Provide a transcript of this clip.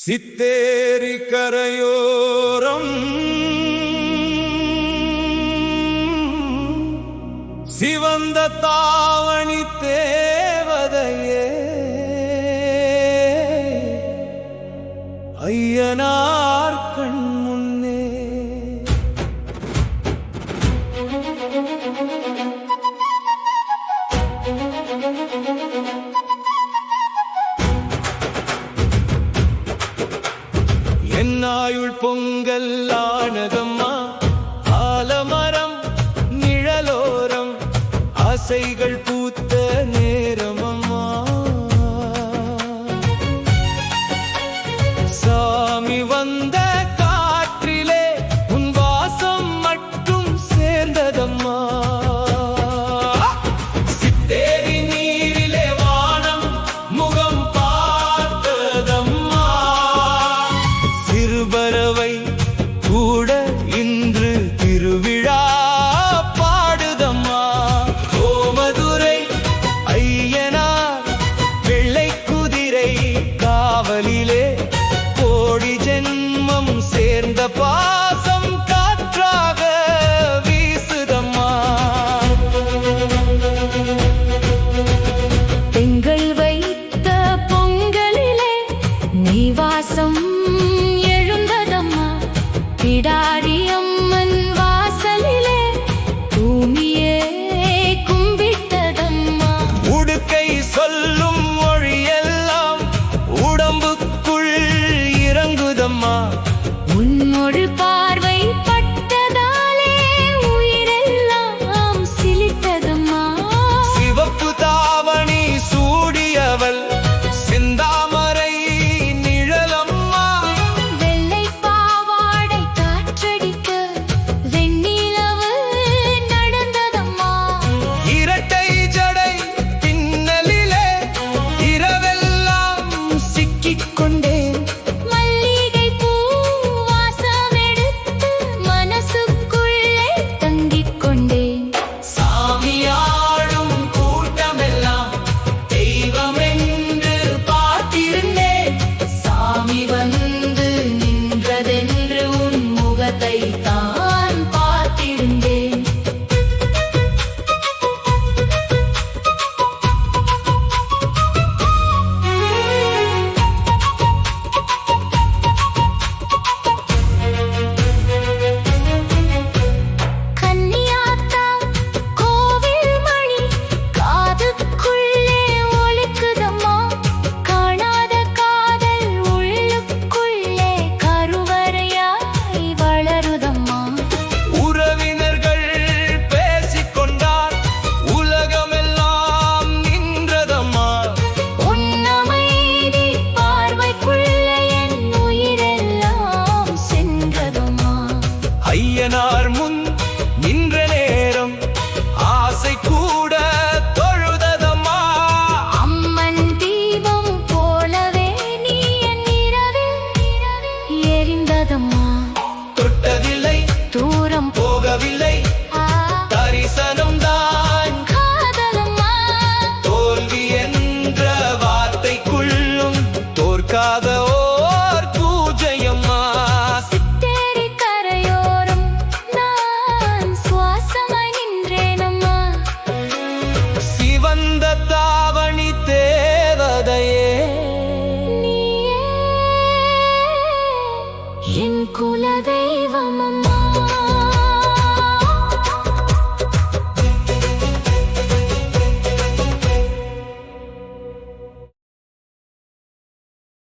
சித்தேரி கரையோரம் சிவந்த தாவணி தேவதையே ஐயனார் கண் முன்னே என்னாயுள் பொங்கல் ஆனதம்மா ஆலமரம் நிழலோரம் ஆசைகள் பூத்த நேரமம்மா சாமி வந்த காற்றிலே உன் வாசம் மட்டும் சேர்ந்ததம்மா சித்தேரி நீரிலே வானம் முகம் பார்த்ததம்மா சிறுபறவை கூட இன்று திருவிழா பாடுதம்மா கோமதுரை ஐயனார் வெள்ளை குதிரை காவலிலே கோடி ஜென்மம் சேர்ந்த பாசம் காற்றாக வீசுதம்மா பெண்கள் வைத்த பொங்கலிலே நீ வாசம் எழுந்ததம்மா பிடாரி அம்மன் வாசலிலே பூமியே கும்பிட்டதம்மா உடுக்கை சொல்லும் மொழியெல்லாம் உடம்புக்குள் இறங்குதம்மா உன்னொரு பார்வை பட்டதாலே உயிரெல்லாம் சிலித்ததம்மா சிவப்பு தாவணி சூடியவள் செந்தாமரை நிழலம்மா வெள்ளை பாவாடை காற்றடிக்க வெண்ணிலவு நடந்ததம்மா இரட்டை ஜடை பின்னலிலே இரவெல்லாம் சிக்கிக் கொண்டேன் மல்லிகை பூ வாசமெடுத்து மனசுக்குள்ளே தங்கிக் கொண்டேன் சாமியாடும் கூட்டமெல்லாம் தெய்வம் என்று பார்த்திருந்தேன் சாமி வந்து நின்றதென்று உன் முகத்தை தான் பார்த்திருந்தேன் கன்னியாத்தா கோவில் மணி காதுக்குள்ளே ஒலிக்குதம்மா காணாத காதல் உள்ளுக்குள்ளே கருவறையாய் வளருதம்மா உறவினர்கள் பேசிக்கொண்டால் உலகமெல்லாம் நின்றதம்மா உன்னமைதி பார்வைக்குள்ளே என் உயிரெல்லாம் சென்றதம்மா ஐயனார் முன் நின்ற நேரம் ஆசை கூட தொழுததம்மா அம்மன் தீபம் போலவே நீ என் இரவில் எரிந்ததம்மா தொட்டதில்லை தூரம் போகவில்லை தரிசனம் தான் காதலம்மா தோல்வி என்ற வார்த்தைக்குள்ளும் தோற்காத ஓர் பூஜையம்மா சித்தேரி கரையோரம் நான் சுவாசமாய் நின்றேனம்மா சிவந்த தாவணி தேவதையே நீயே என் குலதெய்வமம்மா